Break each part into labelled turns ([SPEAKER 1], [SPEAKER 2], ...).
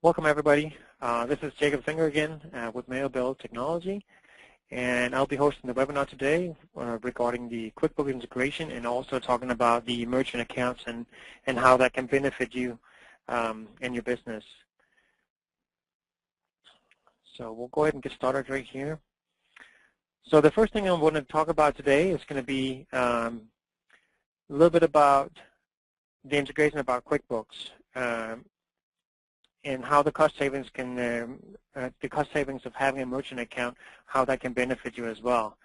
[SPEAKER 1] Welcome everybody. This is Jacob Finger again with Mailbill Technology, and I'll be hosting the webinar today regarding the QuickBooks integration and also talking about the merchant accounts and how that can benefit you in your business. So we'll go ahead and get started right here. So the first thing I want to talk about today is going to be a little bit about the integration about QuickBooks. And how the cost savings can, the cost savings of having a merchant account, how that can benefit you as well.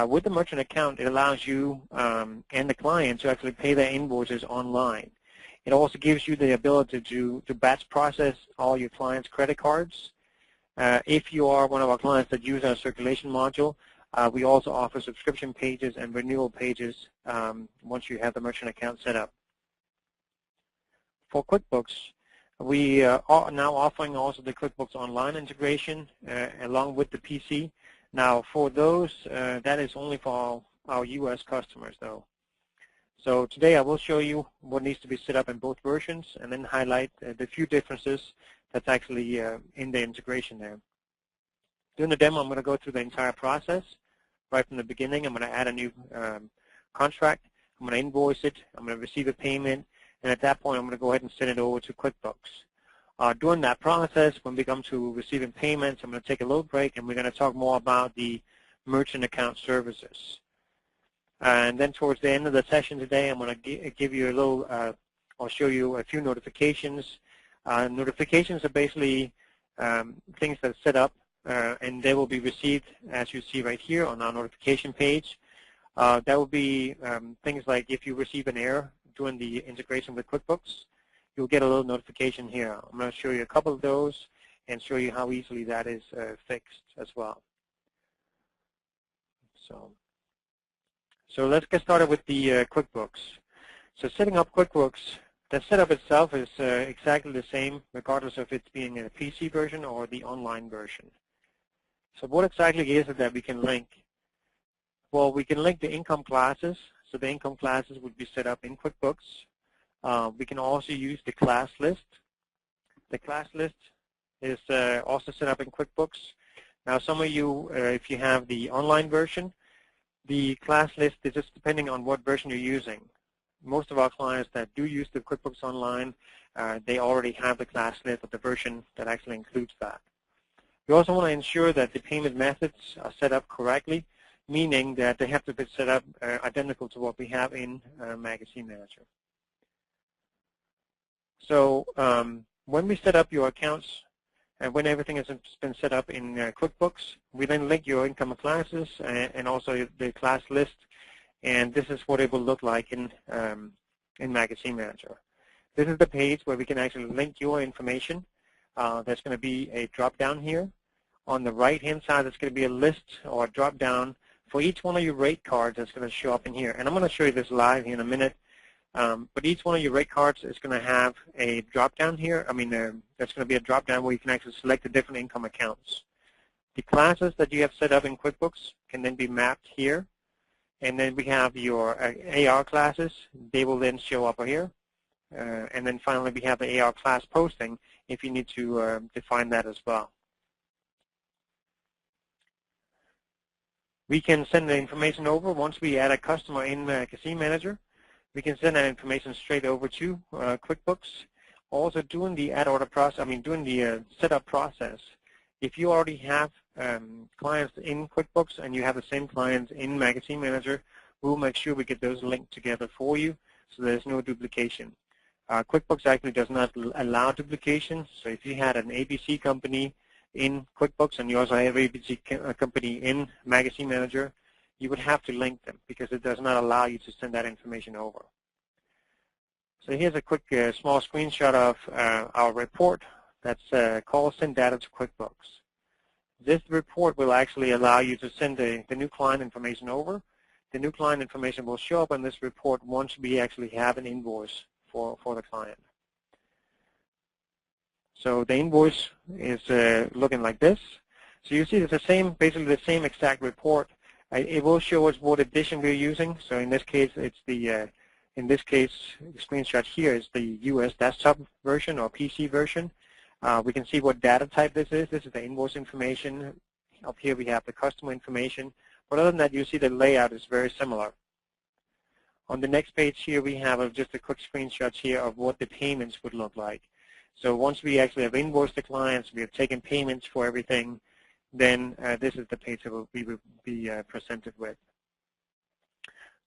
[SPEAKER 1] With the merchant account, it allows you and the client to actually pay their invoices online. It also gives you the ability to batch process all your clients' credit cards. If you are one of our clients that use our circulation module, we also offer subscription pages and renewal pages once you have the merchant account set up. For QuickBooks, we are now offering also the QuickBooks Online integration along with the PC. Now, for those, that is only for our U.S. customers, though. So today I will show you what needs to be set up in both versions and then highlight the few differences that's actually in the integration there. During the demo, I'm going to go through the entire process right from the beginning. I'm going to add a new contract. I'm going to invoice it. I'm going to receive a payment. And at that point, I'm going to go ahead and send it over to QuickBooks. During that process, when we come to receiving payments, I'm going to take a little break, and we're going to talk more about the merchant account services. And then towards the end of the session today, I'm going to give you a little, I'll show you a few notifications. Notifications are basically things that are set up, and they will be received, as you see right here on our notification page. That will be things like if you receive an error during the integration with QuickBooks, you'll get a little notification here. I'm going to show you a couple of those and show you how easily that is fixed as well. So let's get started with the QuickBooks. So setting up QuickBooks, the setup itself is exactly the same regardless of it being a PC version or the online version. So what exactly is it that we can link? Well, we can link the income classes. So the income classes would be set up in QuickBooks. We can also use the class list. The class list is also set up in QuickBooks. Now, some of you, if you have the online version, the class list is just depending on what version you're using. Most of our clients that do use the QuickBooks Online, they already have the class list of the version that actually includes that. We also want to ensure that the payment methods are set up correctly, meaning that they have to be set up identical to what we have in Magazine Manager. So when we set up your accounts and when everything has been set up in QuickBooks, we then link your income classes and also the class list, and this is what it will look like in Magazine Manager. This is the page where we can actually link your information. There's going to be a drop-down here. On the right-hand side, there's going to be a list or a drop-down for each one of your rate cards that's going to show up in here. And I'm going to show you this live in a minute. But each one of your rate cards is going to have a drop-down here. I mean, there's going to be a drop-down where you can actually select the different income accounts. The classes that you have set up in QuickBooks can then be mapped here. And then we have your AR classes. They will then show up here. And then finally, we have the AR class posting if you need to define that as well. We can send the information over once we add a customer in Magazine Manager. We can send that information straight over to QuickBooks. Also, during the add order process, during the setup process, if you already have clients in QuickBooks and you have the same clients in Magazine Manager, we'll make sure we get those linked together for you so there's no duplication. QuickBooks actually does not allow duplication. So if you had an ABC company in QuickBooks and you also have an ABC company in Magazine Manager, you would have to link them because it does not allow you to send that information over. So here's a quick small screenshot of our report that's called Send Data to QuickBooks. This report will actually allow you to send the new client information over. The new client information will show up in this report once we actually have an invoice for the client. So the invoice is looking like this. So you see it's the same, basically the same exact report. It will show us what edition we're using. So in this case, it's the the screenshot here is the US desktop version or PC version. We can see what data type this is. This is the invoice information. Up here we have the customer information. But other than that, you see the layout is very similar. On the next page here, we have just a quick screenshot here of what the payments would look like. So once we actually have invoiced the clients, we have taken payments for everything, then this is the page that we will be presented with.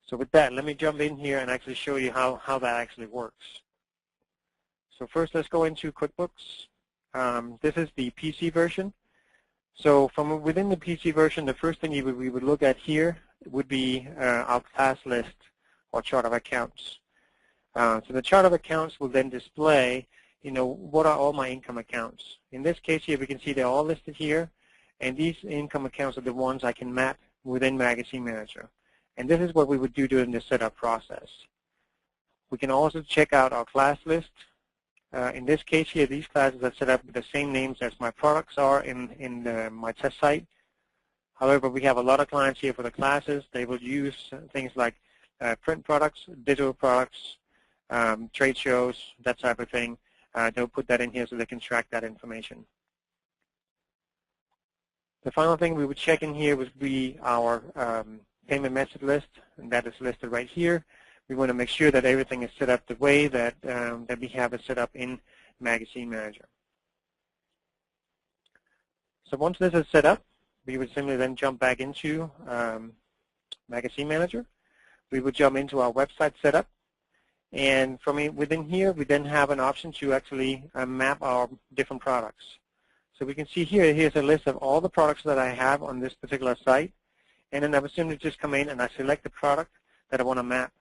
[SPEAKER 1] So with that, let me jump in here and actually show you how that actually works. So first, let's go into QuickBooks. This is the PC version. So from within the PC version, the first thing we would look at here would be our class list or chart of accounts. So the chart of accounts will then display, what are all my income accounts. In this case here, we can see they're all listed here, and these income accounts are the ones I can map within Magazine Manager. And this is what we would do during the setup process. We can also check out our class list. In this case here, these classes are set up with the same names as my products are in my test site. However, we have a lot of clients here for the classes. They will use things like print products, digital products, trade shows, that type of thing. They'll put that in here so they can track that information. The final thing we would check in here would be our payment method list, and that is listed right here. We want to make sure that everything is set up the way that we have it set up in Magazine Manager. So once this is set up, we would simply then jump back into Magazine Manager. We would jump into our website setup, and from within here, we then have an option to actually map our different products. So we can see here's a list of all the products that I have on this particular site, and then I would simply just come in and I select the product that I want to map.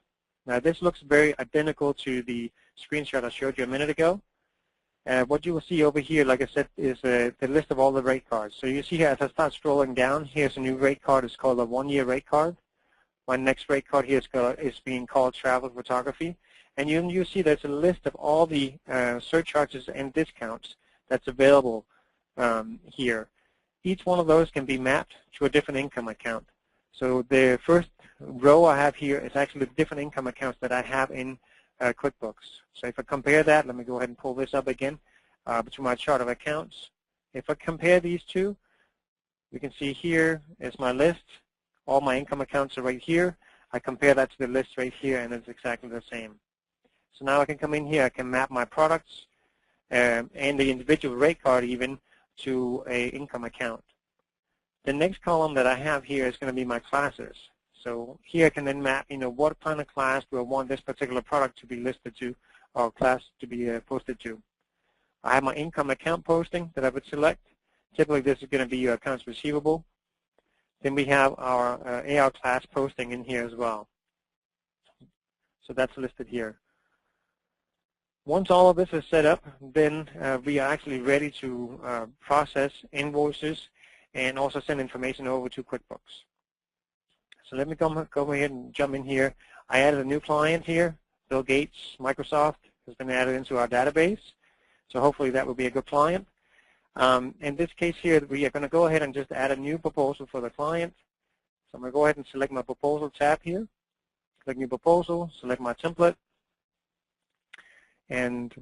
[SPEAKER 1] Now this looks very identical to the screenshot I showed you a minute ago. What you will see over here, like I said, is the list of all the rate cards. So you see here, as I start scrolling down, here's a new rate card. It's called a one-year rate card. My next rate card here is being called Travel Photography. And you see there's a list of all the surcharges and discounts that's available here. Each one of those can be mapped to a different income account. So the first row I have here is actually the different income accounts that I have in QuickBooks. So if I compare that, let me go ahead and pull this up again to my chart of accounts. If I compare these two, we can see here is my list. All my income accounts are right here. I compare that to the list right here, and it's exactly the same. So now I can come in here. I can map my products and the individual rate card even to an income account. The next column that I have here is going to be my classes. So here I can then map, what kind of class do I want this particular product to be listed to, or class to be posted to. I have my income account posting that I would select. Typically this is going to be your accounts receivable. Then we have our AR class posting in here as well. So that's listed here. Once all of this is set up, then we are actually ready to process invoices and also send information over to QuickBooks. So let me go ahead and jump in here. I added a new client here. Bill Gates, Microsoft, has been added into our database. So hopefully that will be a good client. In this case here, we are going to go ahead and just add a new proposal for the client. So I'm going to go ahead and select my proposal tab here. Click New Proposal, select my template. And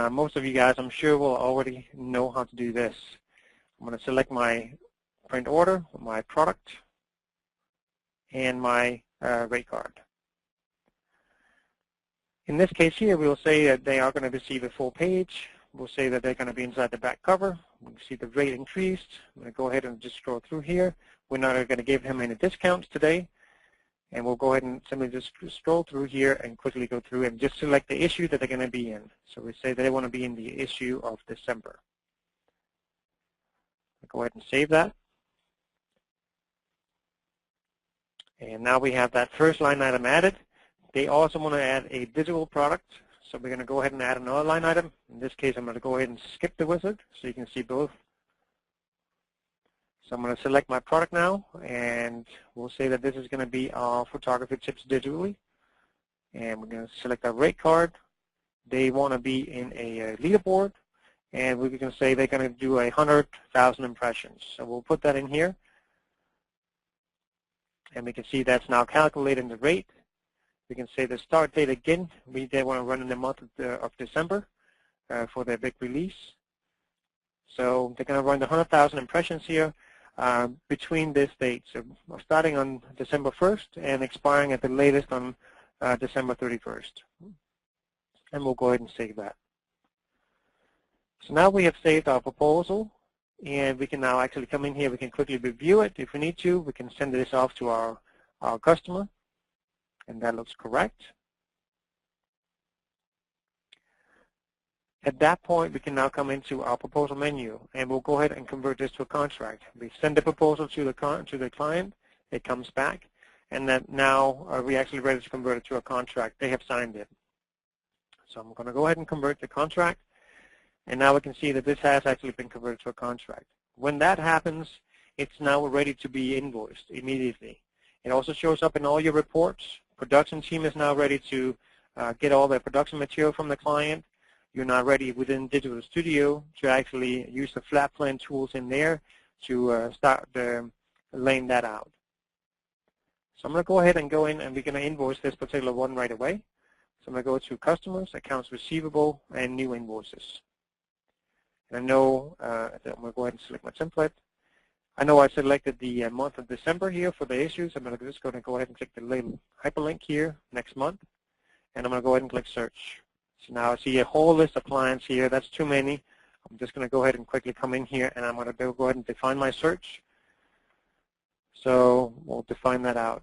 [SPEAKER 1] most of you guys, I'm sure, will already know how to do this. I'm going to select my print order, my product, and my rate card. In this case here, we'll say that they are going to receive a full page. We'll say that they're going to be inside the back cover. We see the rate increased. I'm going to go ahead and just scroll through here. We're not going to give him any discounts today. And we'll go ahead and simply just scroll through here and quickly go through and just select the issue that they're going to be in. So we say they want to be in the issue of December. I'll go ahead and save that. And now we have that first line item added. They also want to add a digital product. So we're going to go ahead and add another line item. In this case, I'm going to go ahead and skip the wizard so you can see both. So I'm going to select my product now, and we'll say that this is going to be our photography tips digitally. And we're going to select our rate card. They want to be in a leaderboard, and we're going to say they're going to do 100,000 impressions. So we'll put that in here. And we can see that's now calculating the rate. We can say the start date again. They want to run in the month of December for their big release. So they're going to run the 100,000 impressions here between this date. So starting on December 1st and expiring at the latest on December 31st. And we'll go ahead and save that. So now we have saved our proposal, and we can now actually come in here. We can quickly review it if we need to. We can send this off to our customer, and that looks correct. At that point, we can now come into our proposal menu, and we'll go ahead and convert this to a contract. We send the proposal to the client. It comes back, and then now we're actually ready to convert it to a contract. They have signed it. So I'm going to go ahead and convert the contract, and now we can see that this has actually been converted to a contract. When that happens, it's now ready to be invoiced immediately. It also shows up in all your reports. Production team is now ready to get all the production material from the client. You're now ready within Digital Studio to actually use the flat plan tools in there to start laying that out. So I'm going to go ahead and go in, and we're going to invoice this particular one right away. So I'm going to go to Customers, Accounts Receivable, and New Invoices. And I know I'm going to go ahead and select my template. I know I selected the month of December here for the issues. I'm just going to go ahead and click the little hyperlink here, next month, and I'm going to go ahead and click Search. So now I see a whole list of clients here. That's too many. I'm just going to go ahead and quickly come in here, and I'm going to go ahead and define my search. So we'll define that out.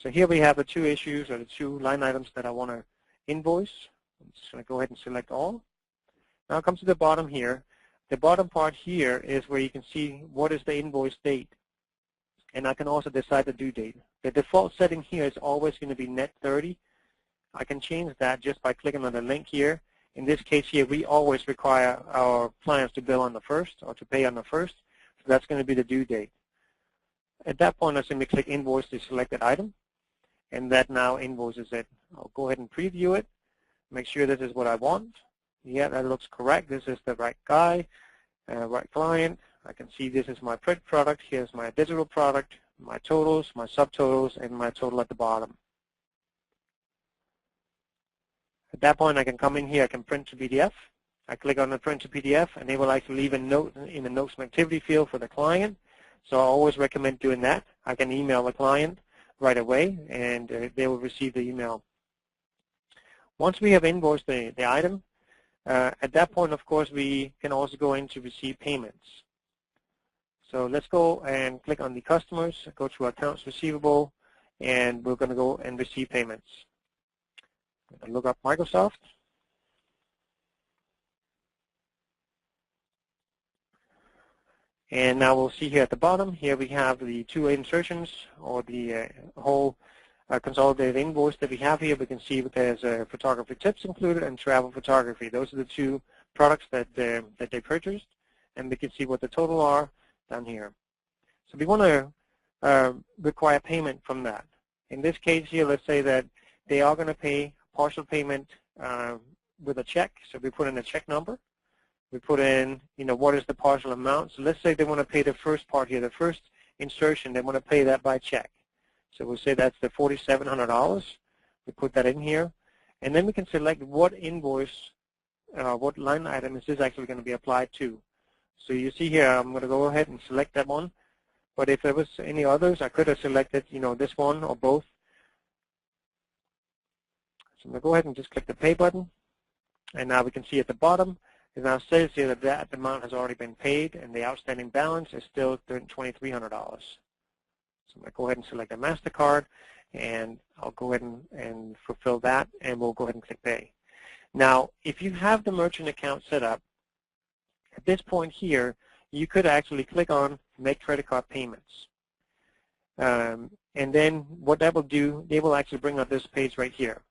[SPEAKER 1] So here we have the two issues, or the two line items that I want to invoice. I'm just going to go ahead and select all. Now I come to the bottom here. The bottom part here is where you can see what is the invoice date. And I can also decide the due date. The default setting here is always going to be net 30. I can change that just by clicking on the link here. In this case here, we always require our clients to bill on the 1st or to pay on the 1st. So that's going to be the due date. At that point, I simply click Invoice the selected item, and that now invoices it. I'll go ahead and preview it, make sure this is what I want. Yeah, that looks correct. This is the right guy, right client. I can see this is my print product. Here's my digital product, my totals, my subtotals, and my total at the bottom. At that point, I can come in here. I can print to PDF. I click on the print to PDF, and they will actually leave a note in the notes and activity field for the client. So I always recommend doing that. I can email the client right away, and they will receive the email. Once we have invoiced the item, at that point, of course, we can also go in to receive payments. So let's go and click on the customers, go to accounts receivable, and we're going to go and receive payments. I'm going to look up Microsoft. And now we'll see here at the bottom, here we have the two insertions, or the whole consolidated invoice that we have here. We can see that there's photography tips included and travel photography. Those are the two products that they purchased, and we can see what the total are down here. So we want to require payment from that. In this case here, let's say that they are going to pay partial payment with a check. So we put in a check number. We put in, what is the partial amount. So let's say they want to pay the first part here, the first insertion. They want to pay that by check. So we'll say that's the $4,700. We put that in here. And then we can select what invoice, what line item is this actually going to be applied to. So you see here, I'm going to go ahead and select that one. But if there was any others, I could have selected, this one or both. So I'm going to go ahead and just click the pay button. And now we can see at the bottom, it now says here that that amount has already been paid, and the outstanding balance is still $2,300. So I'm going to go ahead and select a MasterCard, and I'll go ahead and fulfill that, and we'll go ahead and click Pay. Now, if you have the merchant account set up, at this point here, you could actually click on Make Credit Card Payments. And then what that will do, they will actually bring up this page right here.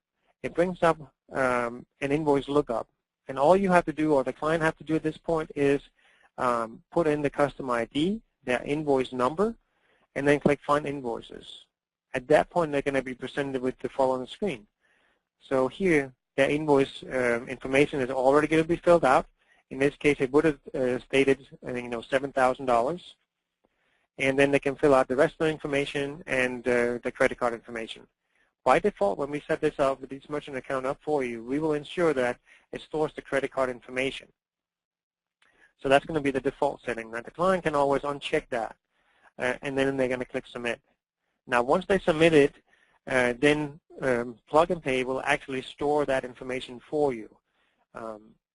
[SPEAKER 1] It brings up an invoice lookup. And all you have to do, or the client have to do at this point, is put in the customer ID, their invoice number, and then click Find Invoices. At that point, they're going to be presented with the following screen. So here, their invoice information is already going to be filled out. In this case, it would have stated, $7,000. And then they can fill out the rest of the information and the credit card information. By default, when we set this up with this merchant account up for you, we will ensure that it stores the credit card information. So that's going to be the default setting. Now the client can always uncheck that, and then they're going to click submit. Now once they submit it, then Plug and Pay will actually store that information for you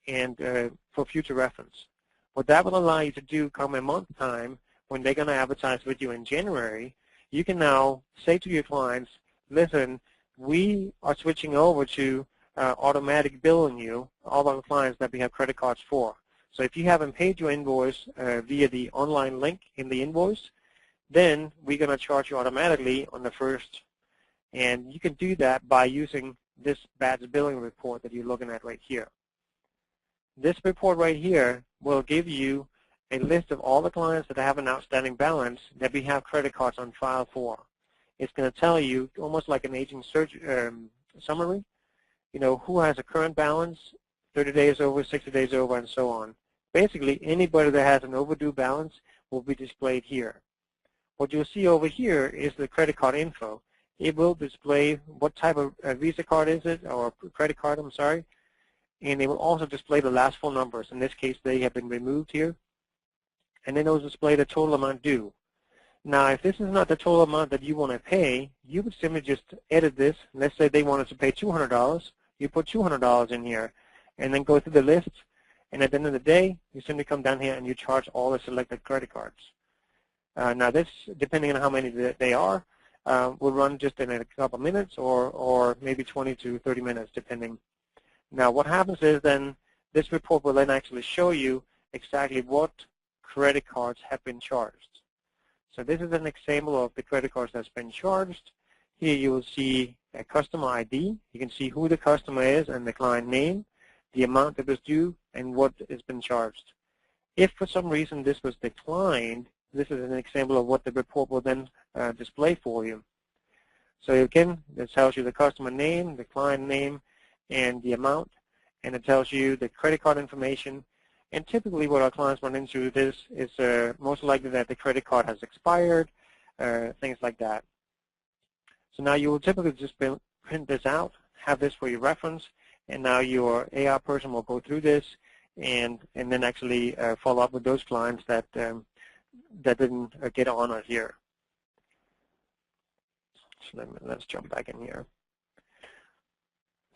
[SPEAKER 1] and for future reference. What that will allow you to do come a month time when they're going to advertise with you in January, you can now say to your clients, listen, we are switching over to automatic billing you, all our clients that we have credit cards for. So if you haven't paid your invoice via the online link in the invoice, then we're going to charge you automatically on the 1st. And you can do that by using this batch billing report that you're looking at right here. This report right here will give you a list of all the clients that have an outstanding balance that we have credit cards on file for. It's going to tell you, almost like an aging search summary, you know, who has a current balance, 30 days over, 60 days over, and so on. Basically, anybody that has an overdue balance will be displayed here. What you'll see over here is the credit card info. It will display what type of Visa card is it, or credit card, I'm sorry, and it will also display the last four numbers. In this case, they have been removed here. And then it will display the total amount due. Now, if this is not the total amount that you want to pay, you would simply just edit this. Let's say they wanted to pay $200. You put $200 in here, and then go through the list. And at the end of the day, you simply come down here and you charge all the selected credit cards. Now, this, depending on how many they are, will run just in a couple minutes or maybe 20 to 30 minutes, depending. Now, what happens is then this report will then actually show you exactly what credit cards have been charged. So this is an example of the credit cards that's been charged. Here you will see a customer ID. You can see who the customer is and the client name, the amount that was due, and what has been charged. If for some reason this was declined, this is an example of what the report will then display for you. So again, this tells you the customer name, the client name, and the amount, and it tells you the credit card information. And typically what our clients run into this is most likely that the credit card has expired, things like that. So now you will typically just print this out, have this for your reference, and now your AR person will go through this and then actually follow up with those clients that that didn't get honored here. So let's jump back in here.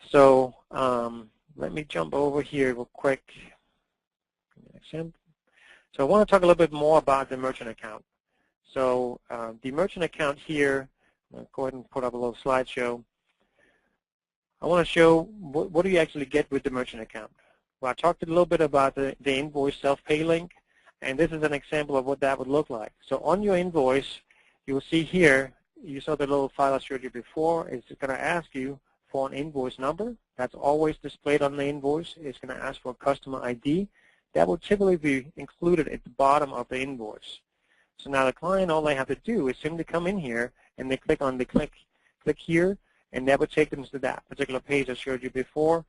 [SPEAKER 1] So let me jump over here real quick. So I want to talk a little bit more about the merchant account. So the merchant account here, I'll go ahead and put up a little slideshow. I want to show what do you actually get with the merchant account. Well, I talked a little bit about the invoice self-pay link, and this is an example of what that would look like. So on your invoice, you will see here, you saw the little file I showed you before. It's going to ask you for an invoice number. That's always displayed on the invoice. It's going to ask for a customer ID. That will typically be included at the bottom of the invoice. So now the client, all they have to do is simply come in here and they click on the click here, and that would take them to that particular page I showed you before,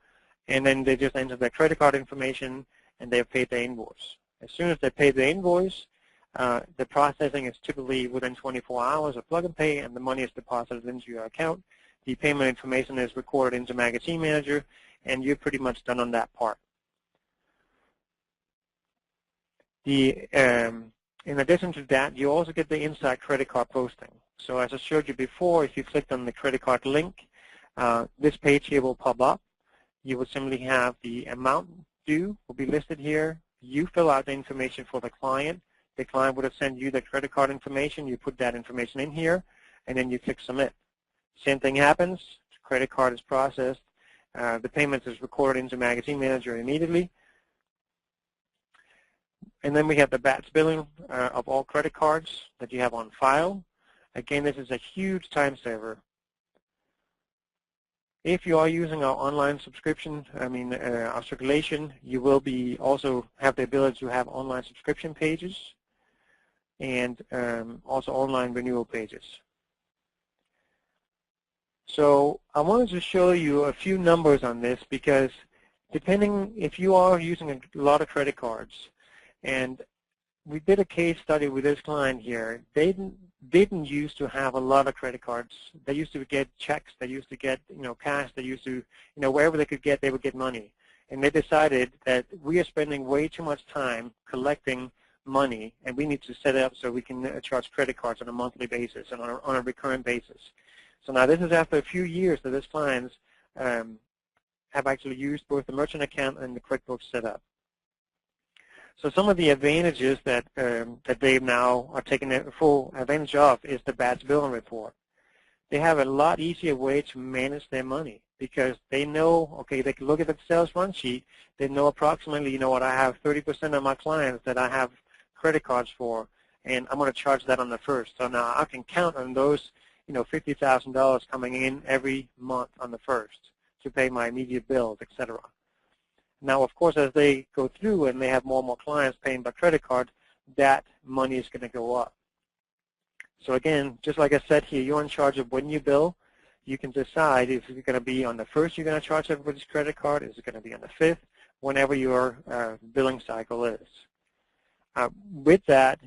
[SPEAKER 1] and then they just enter their credit card information and they've paid the invoice. As soon as they pay the invoice, the processing is typically within 24 hours of Plug and Pay, and the money is deposited into your account. The payment information is recorded into Magazine Manager, and you're pretty much done on that part. In addition to that, you also get the inside credit card posting. So as I showed you before, if you clicked on the credit card link, this page here will pop up. You will simply have the amount due will be listed here. You fill out the information for the client. The client would have sent you the credit card information. You put that information in here, and then you click submit. Same thing happens. The credit card is processed. The payment is recorded into Magazine Manager immediately. And then we have the batch billing of all credit cards that you have on file. Again, this is a huge time saver. If you are using our online subscription, our circulation, you will be also have the ability to have online subscription pages and also online renewal pages. So I wanted to show you a few numbers on this because depending if you are using a lot of credit cards, and we did a case study with this client here. They didn't used to have a lot of credit cards. They used to get checks. They used to get cash. They used to wherever they could get, they would get money. and they decided that we are spending way too much time collecting money, and we need to set it up so we can charge credit cards on a monthly basis and on a recurrent basis. So now this is after a few years that this clients have actually used both the merchant account and the QuickBooks setup. So some of the advantages that they now are taking full advantage of is the batch billing report. They have a lot easier way to manage their money because they know, okay, they can look at the sales run sheet. They know approximately, you know what, I have 30% of my clients that I have credit cards for, and I'm going to charge that on the first. So now I can count on those, you know, $50,000 coming in every month on the first to pay my immediate bills, etc. Now, of course, as they go through and they have more and more clients paying by credit card, that money is going to go up. So again, just like I said here, you're in charge of when you bill. You can decide if it's going to be on the first you're going to charge everybody's credit card, is it going to be on the 5th, whenever your billing cycle is. With that,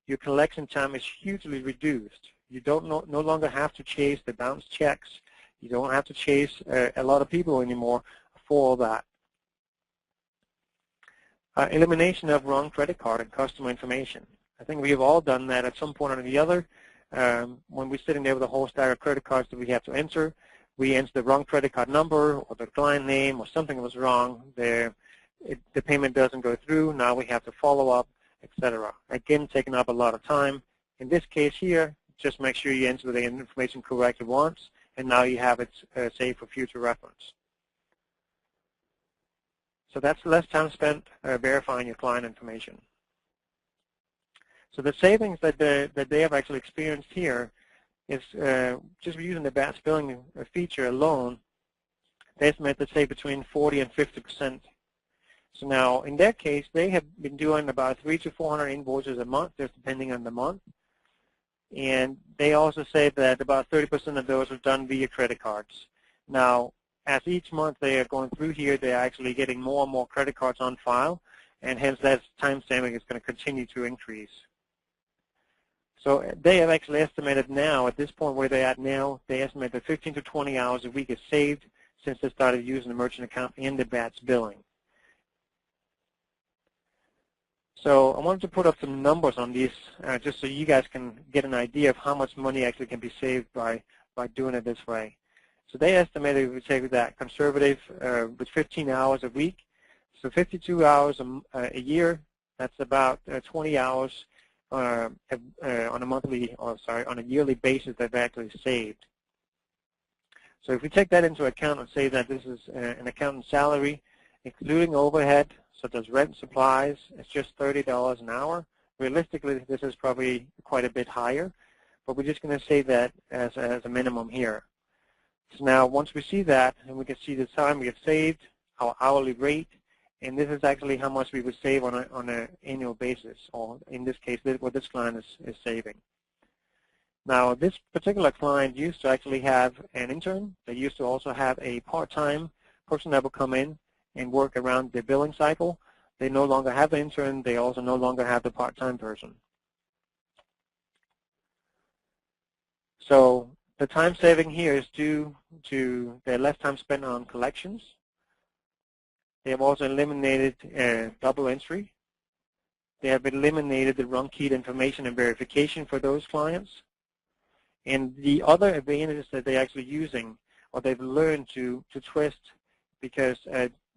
[SPEAKER 1] your collection time is hugely reduced. You don't no longer have to chase the bounce checks. You don't have to chase a lot of people anymore for all that. Elimination of wrong credit card and customer information. I think we have all done that at some point or the other. When we're sitting there with a whole stack of credit cards that we have to enter, we enter the wrong credit card number or the client name or something was wrong. The payment doesn't go through. Now we have to follow up, etc. Again, taking up a lot of time. In this case here, just make sure you enter the information correctly once, and now you have it saved for future reference. So that's less time spent verifying your client information. So the savings that they have actually experienced here is just using the batch billing feature alone, they estimate to save between 40 and 50%. So now, in their case, they have been doing about 300 to 400 invoices a month, just depending on the month. And they also say that about 30% of those are done via credit cards. Now, as each month they are going through here, they're actually getting more and more credit cards on file, and hence that time saving is going to continue to increase. So they have actually estimated now, at this point where they're at now, they estimate that 15 to 20 hours a week is saved since they started using the merchant account in the batch billing. So I wanted to put up some numbers on these just so you guys can get an idea of how much money actually can be saved by doing it this way. So they estimated we would say that conservative with 15 hours a week. So 52 hours a year, that's about 20 hours on a monthly, or sorry, on a yearly basis that they actually saved. So if we take that into account and say that this is an accountant's salary, including overhead, such as rent and supplies, it's just $30 an hour. Realistically, this is probably quite a bit higher, but we're just going to say that as a minimum here. So now once we see that, and we can see the time we have saved, our hourly rate, and this is actually how much we would save on an annual basis, or in this case, what this client is saving. Now, this particular client used to actually have an intern. They used to also have a part-time person that would come in and work around the billing cycle. They no longer have the intern. They also no longer have the part-time person. So the time saving here is due to their less time spent on collections. They have also eliminated double entry. They have eliminated the wrong keyed information and verification for those clients. And the other advantages that they're actually using, or they've learned to twist, because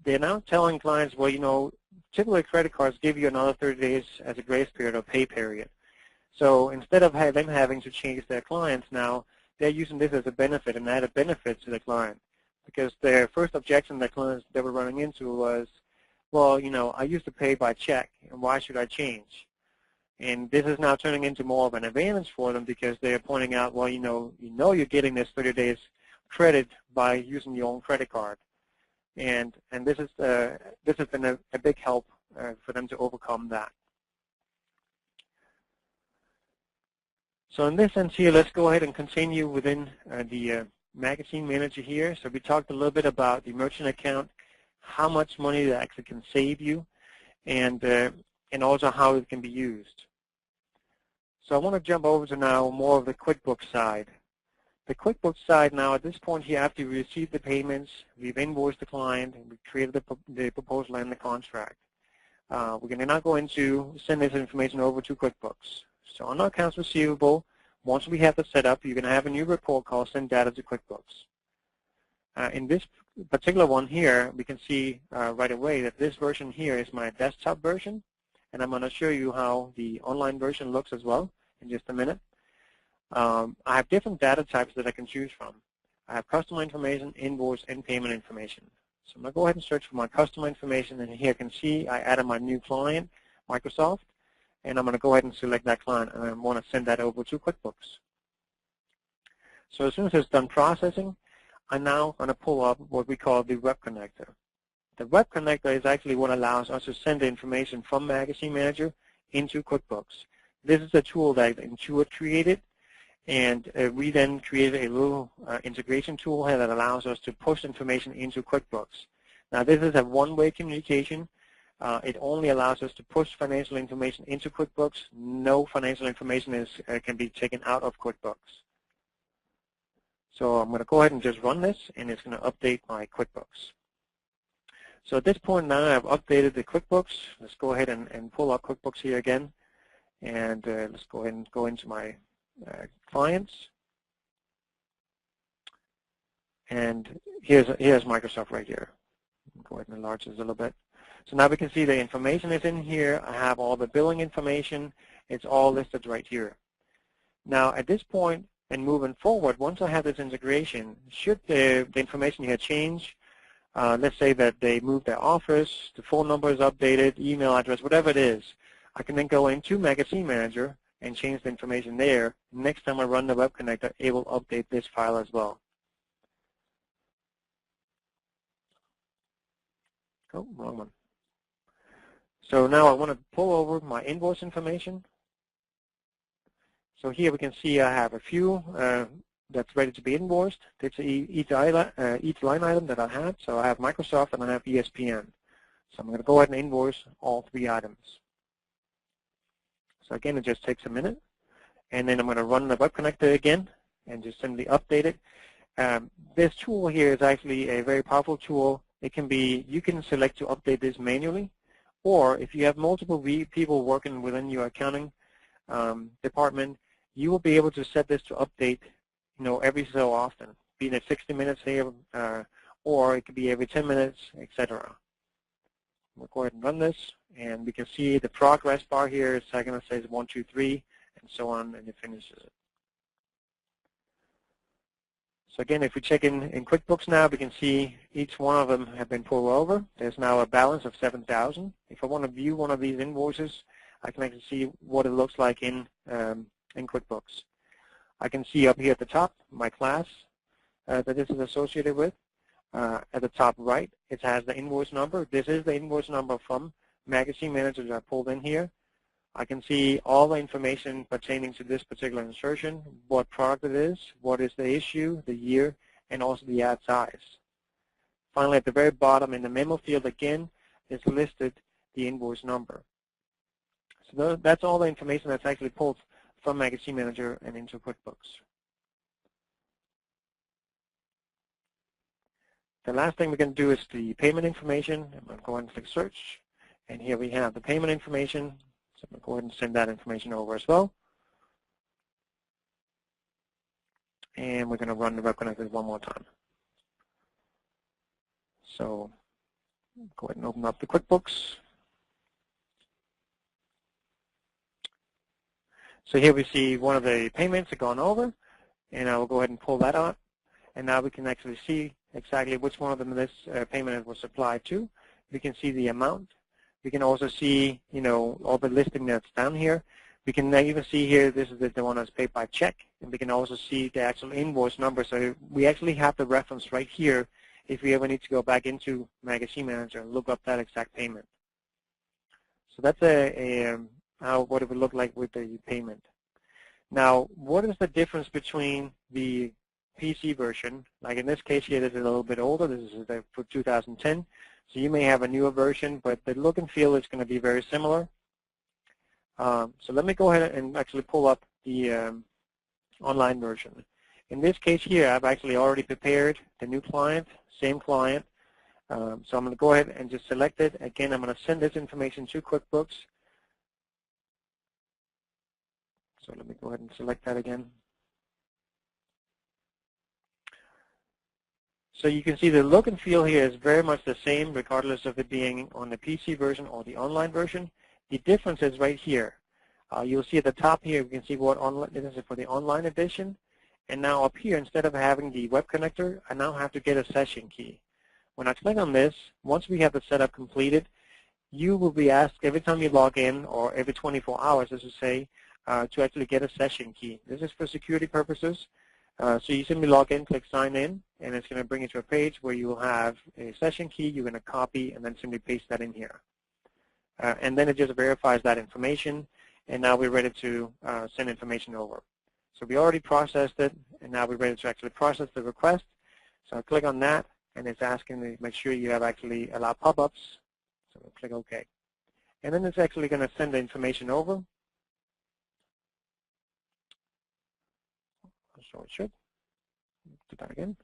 [SPEAKER 1] they're now telling clients, well, you know, typically credit cards give you another 30 days as a grace period or pay period. So instead of them having to change their clients now, they're using this as a benefit, an added benefit to the client. Because their first objection that clients they were running into was, well, you know, I used to pay by check, and why should I change? And this is now turning into more of an advantage for them because they're pointing out, well, you know you're getting this 30 days credit by using your own credit card. And this has been a big help for them to overcome that. So in this sense here, let's go ahead and continue within the magazine manager here. So we talked a little bit about the merchant account, how much money that actually can save you, and also how it can be used. So I want to jump over to now more of the QuickBooks side. The QuickBooks side now, at this point here, after we received the payments, we've invoiced the client, and we created the proposal and the contract. We're going to now go into send this information over to QuickBooks. So on our accounts receivable, once we have it set up, you're going to have a new report called Send Data to QuickBooks. In this particular one here, we can see right away that this version here is my desktop version, and I'm going to show you how the online version looks as well in just a minute. I have different data types that I can choose from. I have customer information, invoice, and payment information. So I'm going to go ahead and search for my customer information, and here you can see I added my new client, Microsoft, and I'm going to go ahead and select that client, and I want to send that over to QuickBooks. So as soon as it's done processing, I'm now going to pull up what we call the Web Connector. The Web Connector is actually what allows us to send the information from Magazine Manager into QuickBooks. This is a tool that Intuit created, and we then created a little integration tool here that allows us to push information into QuickBooks. Now this is a one-way communication. It only allows us to push financial information into QuickBooks. No financial information can be taken out of QuickBooks. So I'm going to go ahead and just run this, and it's going to update my QuickBooks. So at this point now I've updated the QuickBooks. Let's go ahead and pull up QuickBooks here again, and let's go ahead and go into my clients. And here's Microsoft right here. Go ahead and enlarge this a little bit. So now we can see the information is in here. I have all the billing information. It's all listed right here. Now at this point and moving forward, once I have this integration, should the information here change, let's say that they moved their office, the phone number is updated, email address, whatever it is, I can then go into Magazine Manager and change the information there. Next time I run the Web Connector, it will update this file as well. Oh, wrong one. So now I want to pull over my invoice information. So here we can see I have a few that's ready to be invoiced. It's each line item that I have. So I have Microsoft and I have ESPN. So I'm going to go ahead and invoice all 3 items. So again, it just takes a minute. And then I'm going to run the Web Connector again and just simply update it. This tool here is actually a very powerful tool. It can be, you can select to update this manually, or if you have multiple people working within your accounting department, you will be able to set this to update, every so often, being at 60 minutes here, or it could be every 10 minutes, etc. We'll go ahead and run this, and we can see the progress bar here. It's going to say 1, 2, 3, and so on, and it finishes it. So again, if we check in QuickBooks now, we can see each one of them have been pulled over. There's now a balance of $7,000. If I want to view one of these invoices, I can actually see what it looks like in QuickBooks. I can see up here at the top my class that this is associated with. At the top right, it has the invoice number. This is the invoice number from Magazine Manager that I pulled in here. I can see all the information pertaining to this particular insertion, what product it is, what is the issue, the year, and also the ad size. Finally, at the very bottom in the memo field again is listed the invoice number. So that's all the information that's actually pulled from Magazine Manager and into QuickBooks. The last thing we're going to do is the payment information. I'm going to go ahead and click search, and here we have the payment information. So I'm going to go ahead and send that information over as well. And we're going to run the Web Connector one more time. So go ahead and open up the QuickBooks. So here we see one of the payments have gone over, and I will go ahead and pull that out. And now we can actually see exactly which one of them this payment was applied to. We can see the amount. We can also see, all the listing that's down here. We can even see here, this is the one that's paid by check, and we can also see the actual invoice number. So we actually have the reference right here if we ever need to go back into Magazine Manager and look up that exact payment. So that's what it would look like with the payment. Now, what is the difference between the PC version? Like in this case here, this is a little bit older. This is for 2010. So you may have a newer version, but the look and feel is going to be very similar. So let me go ahead and actually pull up the online version. In this case here, I've actually already prepared the new client, same client. So I'm going to go ahead and just select it. Again, I'm going to send this information to QuickBooks. So let me go ahead and select that again. So you can see the look and feel here is very much the same regardless of it being on the PC version or the online version. The difference is right here. You'll see at the top here, we can see what online, this is for the online edition. And now up here, instead of having the web connector, I now have to get a session key. When I click on this, once we have the setup completed, you will be asked every time you log in, or every 24 hours, as we say, to actually get a session key. This is for security purposes. So you simply log in, click sign in, and it's going to bring you to a page where you will have a session key you're going to copy and then simply paste that in here. And then it just verifies that information, and now we're ready to send information over. So we already processed it, and now we're ready to actually process the request. So I click on that, and it's asking me to make sure you have actually allowed pop-ups. So we'll click OK. And then it's actually going to send the information over. So it should. Do that again.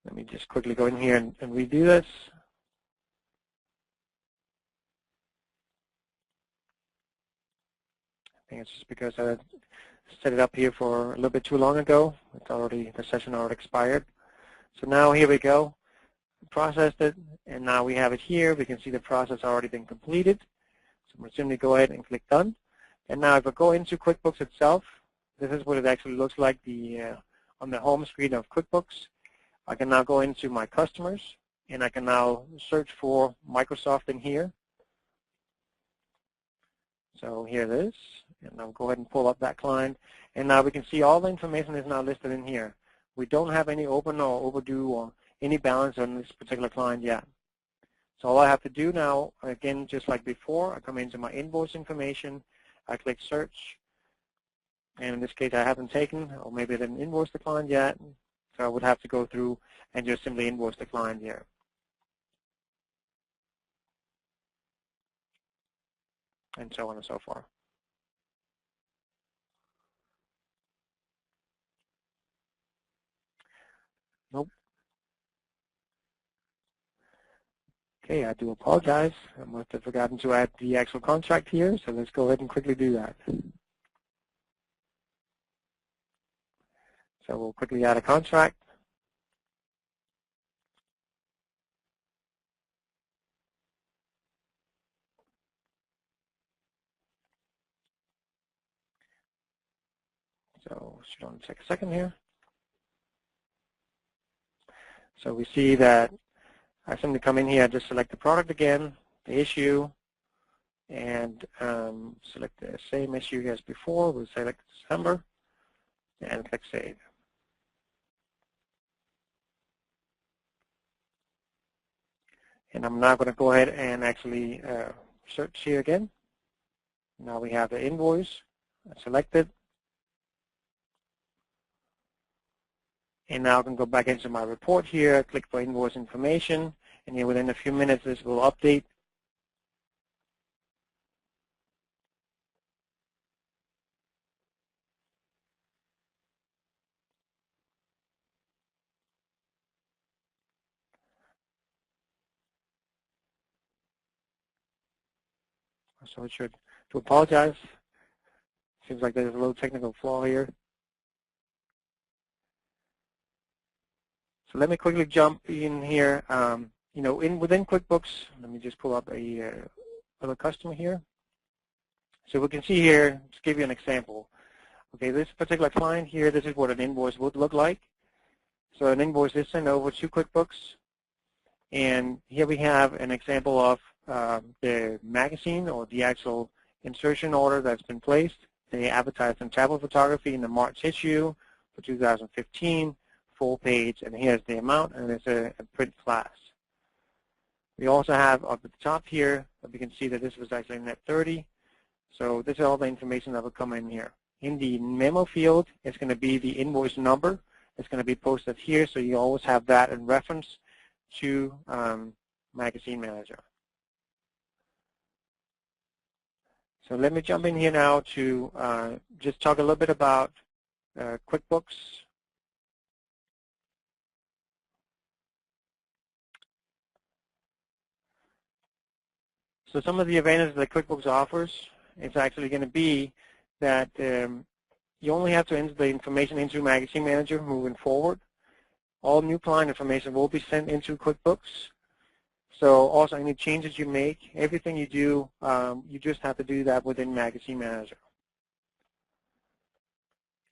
[SPEAKER 1] Let me just quickly go in here and redo this. I think it's just because I set it up here for a little bit too long ago. It's already, the session already expired. So now here we go. Processed it, and now we have it here. We can see the process already been completed. So we'll simply go ahead and click Done. And now if I go into QuickBooks itself, this is what it actually looks like on the home screen of QuickBooks. I can now go into my customers, and I can now search for Microsoft in here. So here it is, and I'll go ahead and pull up that client. And now we can see all the information is now listed in here. We don't have any open or overdue or any balance on this particular client yet. So all I have to do now, again, just like before, I come into my invoice information, I click search, and in this case I haven't taken, or maybe I didn't invoice the client yet, so I would have to go through and just simply invoice the client here. And so on and so forth. Nope. Okay, I do apologize. I must have forgotten to add the actual contract here, so let's go ahead and quickly do that. So we'll quickly add a contract. So it should only take a second here. So we see that I simply come in here, just select the product again, the issue, and select the same issue as before. We'll select December and click Save. And I'm now going to go ahead and actually search here again. Now we have the invoice selected. And now I can go back into my report here, click for invoice information, and here within a few minutes this will update. So it should. To apologize. Seems like there's a little technical flaw here. So let me quickly jump in here. You know, within QuickBooks, let me just pull up a other customer here. So we can see here, to give you an example. Okay, this particular client here, this is what an invoice would look like. So an invoice is sent over to QuickBooks, and here we have an example of the magazine or the actual insertion order that's been placed. They advertised in tablet photography in the March issue for 2015. Full page, and here's the amount, and it's a print class. We also have up at the top here, we can see that this was actually net 30. So this is all the information that will come in here. In the memo field, it's going to be the invoice number. It's going to be posted here, so you always have that in reference to Magazine Manager. So let me jump in here now to just talk a little bit about QuickBooks. So some of the advantages that QuickBooks offers is actually going to be that you only have to enter the information into Magazine Manager moving forward. All new client information will be sent into QuickBooks. So also any changes you make, everything you do, you just have to do that within Magazine Manager.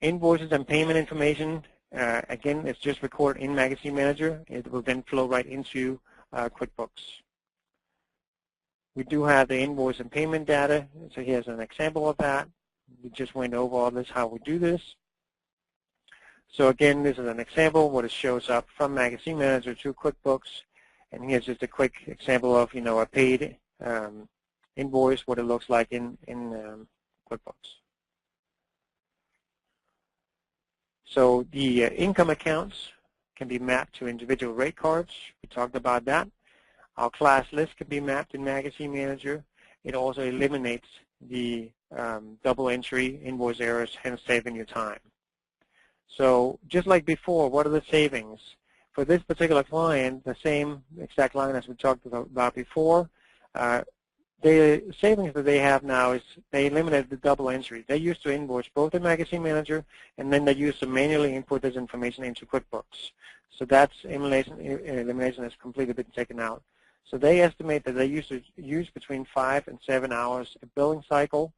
[SPEAKER 1] Invoices and payment information, again, it's just recorded in Magazine Manager. It will then flow right into QuickBooks. We do have the invoice and payment data. So here's an example of that. We just went over all this, how we do this. So again, this is an example what it shows up from Magazine Manager to QuickBooks. And here's just a quick example of, a paid invoice, what it looks like in QuickBooks. So the income accounts can be mapped to individual rate cards. We talked about that. Our class list can be mapped in Magazine Manager. It also eliminates the double entry invoice errors, hence saving your time. So just like before, what are the savings? For this particular client, the same exact line as we talked about before, the savings that they have now is they eliminated the double entry. They used to invoice both in Magazine Manager, and then they used to manually input this information into QuickBooks. So that's elimination has completely been taken out. So they estimate that they used to use between 5 and 7 hours a billing cycle.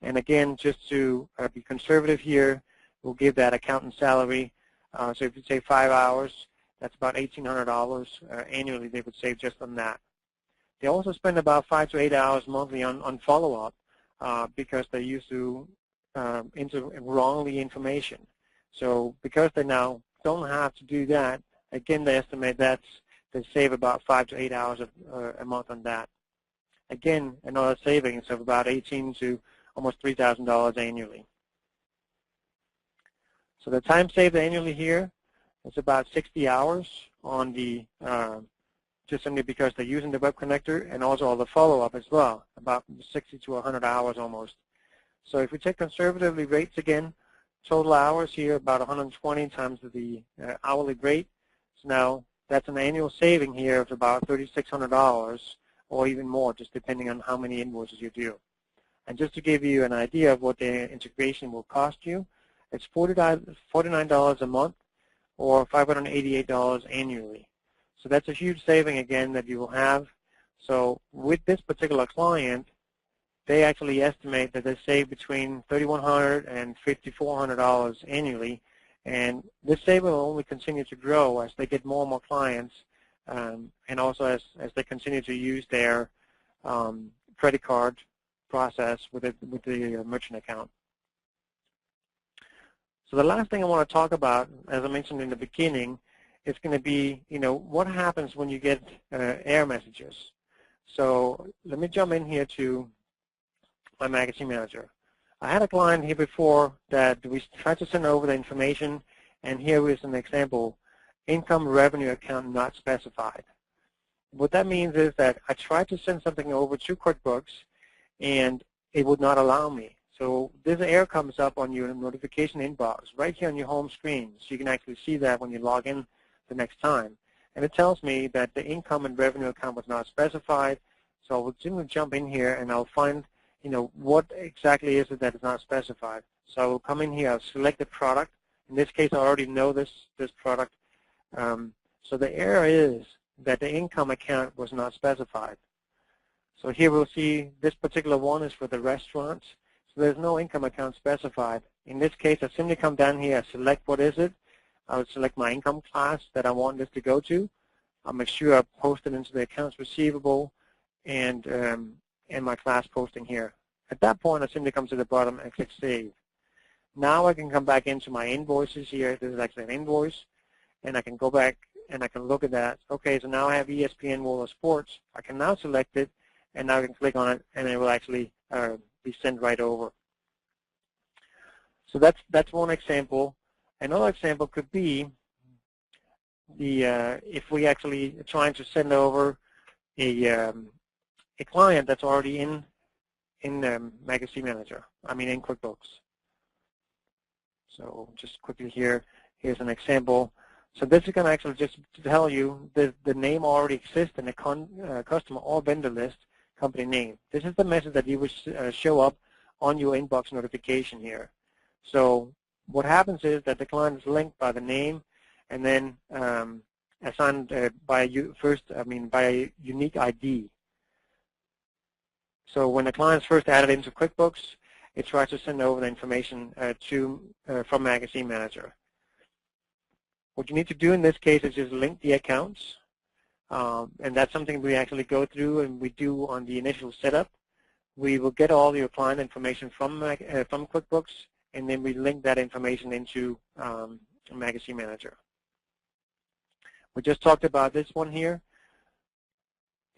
[SPEAKER 1] And again, just to be conservative here, we'll give that accountant salary. So if you say 5 hours, that's about $1,800 annually they would save just on that. They also spend about 5 to 8 hours monthly on follow-up because they used to enter wrongly information. So because they now don't have to do that, again, they estimate they save about 5 to 8 hours a month on that. Again, another savings of about $1,800 to almost $3,000 annually. So the time saved annually here is about 60 hours on the just simply because they're using the web connector, and also all the follow-up as well, about 60 to 100 hours almost. So if we take conservatively rates again, total hours here about 120 times the hourly rate. So now that's an annual saving here of about $3,600 or even more, just depending on how many invoices you do. And just to give you an idea of what the integration will cost you, it's $49 a month or $588 annually. So that's a huge saving, again, that you will have. So with this particular client, they actually estimate that they save between $3,100 and $5,400 annually. And this saving will only continue to grow as they get more and more clients, and also as they continue to use their credit card process with the merchant account. So the last thing I want to talk about, as I mentioned in the beginning, is going to be, what happens when you get error messages. So let me jump in here to my Magazine Manager. I had a client here before that we tried to send over the information, and here is an example, income revenue account not specified. What that means is that I tried to send something over to QuickBooks, and it would not allow me. So this error comes up on your notification inbox right here on your home screen, so you can actually see that when you log in the next time. And it tells me that the income and revenue account was not specified, so I will simply jump in here and I'll find what exactly is it that is not specified. So I will come in here, I'll select the product. In this case, I already know this product. So the error is that the income account was not specified. So here we'll see this particular one is for the restaurants. So there's no income account specified. In this case, I simply come down here, I select what is it. I would select my income class that I want this to go to. I'll make sure I post it into the accounts receivable and my class posting here. At that point, I simply come to the bottom and click Save. Now I can come back into my invoices here. This is actually an invoice. And I can go back and I can look at that. Okay, so now I have ESPN World of Sports. I can now select it, and now I can click on it, and it will actually be sent right over. So that's one example. Another example could be if we actually are trying to send over a client that's already in Magazine Manager, in QuickBooks. So just quickly here's an example. So this is going to actually just tell you the name already exists in the customer or vendor list, company name. This is the message that you would show up on your inbox notification here. So what happens is that the client is linked by the name and then assigned by a unique ID. So when the client is first added into QuickBooks, it tries to send over the information from Magazine Manager. What you need to do in this case is just link the accounts, and that's something we actually go through and we do on the initial setup. We will get all your client information from QuickBooks, and then we link that information into Magazine Manager. We just talked about this one here.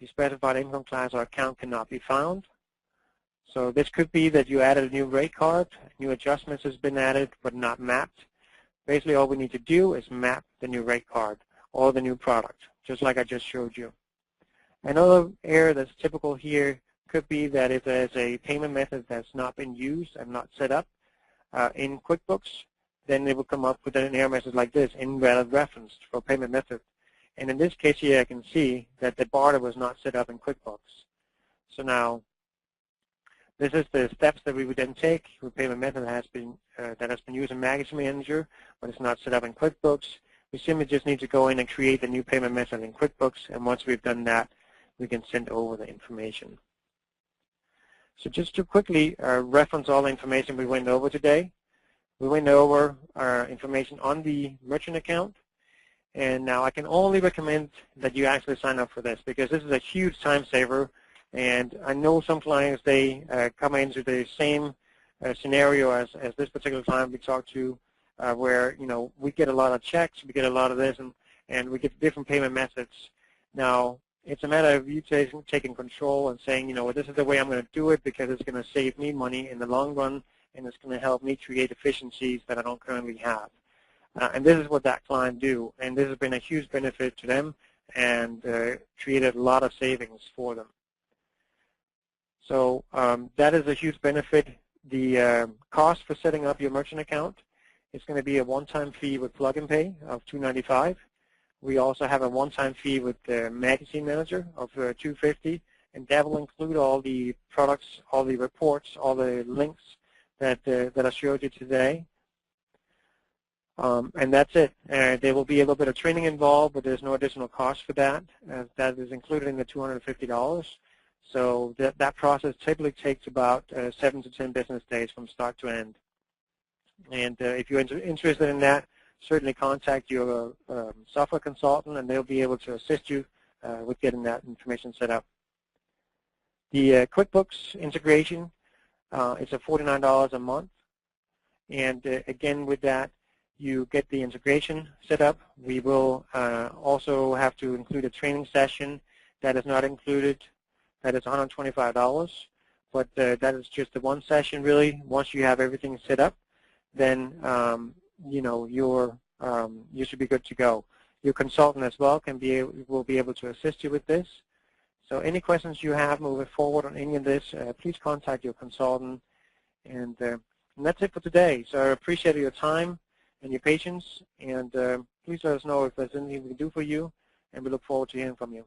[SPEAKER 1] The specified income class or account cannot be found. So this could be that you added a new rate card, new adjustments has been added but not mapped. Basically all we need to do is map the new rate card or the new product, just like I just showed you. Another error that's typical here could be that if there's a payment method that's not been used and not set up in QuickBooks, then it will come up with an error message like this, invalid reference for payment method. And in this case here, I can see that the barter was not set up in QuickBooks. So now, this is the steps that we would then take. The payment method that has been used in Magazine Manager, but it's not set up in QuickBooks. We simply just need to go in and create a new payment method in QuickBooks, and once we've done that, we can send over the information. So just to quickly reference all the information we went over today, we went over our information on the merchant account, and now I can only recommend that you actually sign up for this because this is a huge time saver. And I know some clients, they come into the same scenario as this particular client we talked to, where we get a lot of checks, we get a lot of this, and we get different payment methods. Now it's a matter of you taking control and saying, this is the way I'm going to do it because it's going to save me money in the long run, and it's going to help me create efficiencies that I don't currently have. And this is what that client do, and this has been a huge benefit to them and created a lot of savings for them. So that is a huge benefit. The cost for setting up your merchant account is going to be a one-time fee with Plug and Pay of $295. We also have a one-time fee with the Magazine Manager of $250, and that will include all the products, all the reports, all the links that I showed you today. And that's it. There will be a little bit of training involved, but there's no additional cost for that. That is included in the $250. So that process typically takes about 7 to 10 business days from start to end. And if you're interested in that, certainly contact your software consultant, and they'll be able to assist you with getting that information set up. The QuickBooks integration is $49 a month. And again, with that, you get the integration set up. We will also have to include a training session that is not included. That is $125, but that is just the one session really. Once you have everything set up, then you should be good to go. Your consultant as well will be able to assist you with this. So any questions you have moving forward on any of this, please contact your consultant. And that's it for today. So I appreciate your time and your patience, and please let us know if there's anything we can do for you, and we look forward to hearing from you.